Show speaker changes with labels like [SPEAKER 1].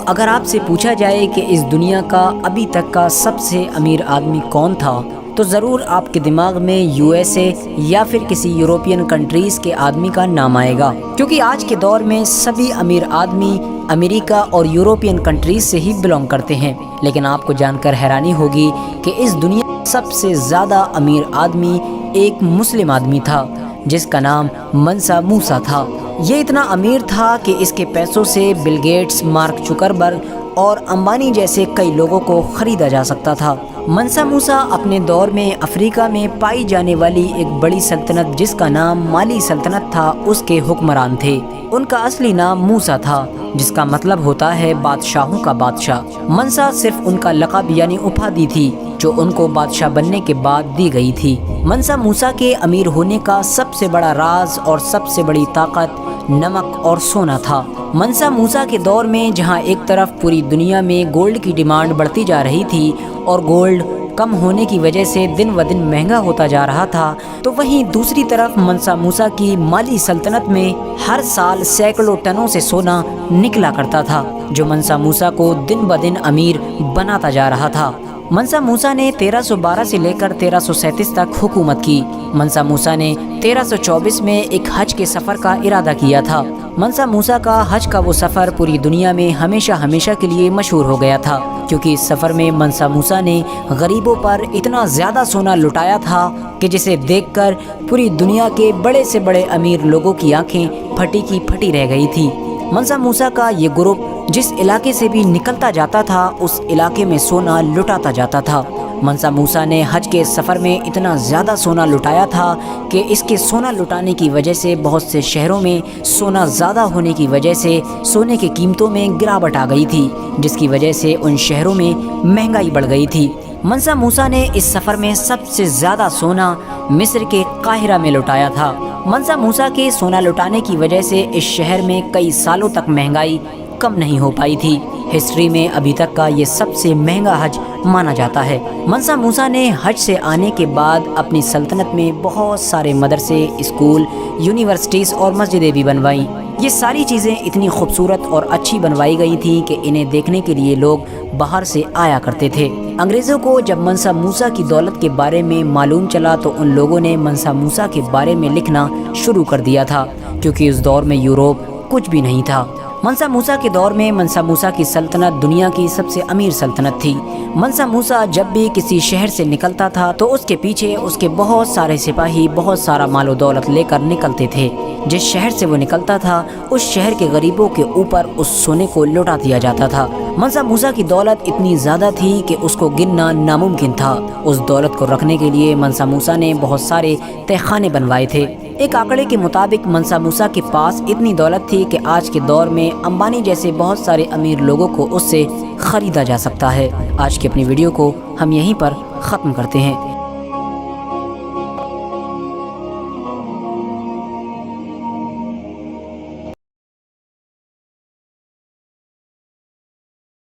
[SPEAKER 1] اگر آپ سے پوچھا جائے کہ اس دنیا کا ابھی تک کا سب سے امیر آدمی کون تھا تو ضرور آپ کے دماغ میں یو ایس اے یا پھر کسی یورپین کنٹریز کے آدمی کا نام آئے گا، کیونکہ آج کے دور میں سبھی امیر آدمی امریکہ اور یورپین کنٹریز سے ہی بلونگ کرتے ہیں۔ لیکن آپ کو جان کر حیرانی ہوگی کہ اس دنیا کا سب سے زیادہ امیر آدمی ایک مسلم آدمی تھا جس کا نام منسا موسیٰ تھا۔ یہ اتنا امیر تھا کہ اس کے پیسوں سے بل گیٹس، مارک زکربرگ اور امبانی جیسے کئی لوگوں کو خریدا جا سکتا تھا۔ منسا موسیٰ اپنے دور میں افریقہ میں پائی جانے والی ایک بڑی سلطنت جس کا نام مالی سلطنت تھا اس کے حکمران تھے۔ ان کا اصلی نام موسیٰ تھا جس کا مطلب ہوتا ہے بادشاہوں کا بادشاہ۔ منسا صرف ان کا لقب یعنی اپادھی تھی جو ان کو بادشاہ بننے کے بعد دی گئی تھی۔ منسا موسیٰ کے امیر ہونے کا سب سے بڑا راز اور سب سے بڑی طاقت نمک اور سونا تھا۔ منسا موسیٰ کے دور میں جہاں ایک طرف پوری دنیا میں گولڈ کی ڈیمانڈ بڑھتی جا رہی تھی اور گولڈ کم ہونے کی وجہ سے دن و دن مہنگا ہوتا جا رہا تھا، تو وہیں دوسری طرف منسا موسیٰ کی مالی سلطنت میں ہر سال سینکڑوں ٹنوں سے سونا نکلا کرتا تھا جو منسا موسیٰ کو دن بدن امیر بناتا جا رہا تھا۔ منسا موسیٰ نے 1312 سے لے کر 1337 تک حکومت کی۔ منسا موسیٰ نے 1324 میں ایک حج کے سفر کا ارادہ کیا تھا۔ منسا موسیٰ کا حج کا وہ سفر پوری دنیا میں ہمیشہ کے لیے مشہور ہو گیا تھا، کیونکہ اس سفر میں منسا موسیٰ نے غریبوں پر اتنا زیادہ سونا لٹایا تھا کہ جسے دیکھ کر پوری دنیا کے بڑے سے بڑے امیر لوگوں کی آنکھیں پھٹی کی پھٹی رہ گئی تھی۔ منسا موسیٰ کا یہ گروپ جس علاقے سے بھی نکلتا جاتا تھا اس علاقے میں سونا لٹاتا جاتا تھا۔ منسا موسیٰ نے حج کے سفر میں اتنا زیادہ سونا لٹایا تھا کہ اس کے سونا لٹانے کی وجہ سے بہت سے شہروں میں سونا زیادہ ہونے کی وجہ سے سونے کی قیمتوں میں گراوٹ آ گئی تھی، جس کی وجہ سے ان شہروں میں مہنگائی بڑھ گئی تھی۔ منسا موسیٰ نے اس سفر میں سب سے زیادہ سونا مصر کے قاہرہ میں لٹایا تھا۔ منسا موسیٰ کے سونا لٹانے کی وجہ سے اس شہر میں کئی سالوں تک مہنگائی کم نہیں ہو پائی تھی۔ ہسٹری میں ابھی تک کا یہ سب سے مہنگا حج مانا جاتا ہے۔ منسا موسیٰ نے حج سے آنے کے بعد اپنی سلطنت میں بہت سارے مدرسے، اسکول، یونیورسٹیز اور مسجدیں بھی بنوائیں۔ یہ ساری چیزیں اتنی خوبصورت اور اچھی بنوائی گئی تھیں کہ انہیں دیکھنے کے لیے لوگ باہر سے آیا کرتے تھے۔ انگریزوں کو جب منسا موسیٰ کی دولت کے بارے میں معلوم چلا تو ان لوگوں نے منسا موسیٰ کے بارے میں لکھنا شروع کر دیا تھا، کیونکہ اس دور میں یوروپ کچھ بھی نہیں تھا۔ منسا موسیٰ کے دور میں منسا موسیٰ کی سلطنت دنیا کی سب سے امیر سلطنت تھی۔ منسا موسیٰ جب بھی کسی شہر سے نکلتا تھا تو اس کے پیچھے اس کے بہت سارے سپاہی بہت سارا مال و دولت لے کر نکلتے تھے۔ جس شہر سے وہ نکلتا تھا اس شہر کے غریبوں کے اوپر اس سونے کو لوٹا دیا جاتا تھا۔ منسا موسیٰ کی دولت اتنی زیادہ تھی کہ اس کو گننا ناممکن تھا۔ اس دولت کو رکھنے کے لیے منسا موسیٰ نے بہت سارے تہخانے بنوائے تھے۔ ایک آنکڑے کے مطابق منسا موسیٰ کے پاس اتنی دولت تھی کہ آج کے دور میں امبانی جیسے بہت سارے امیر لوگوں کو اس سے خریدا جا سکتا ہے۔ آج کی اپنی ویڈیو کو ہم یہیں پر ختم کرتے ہیں۔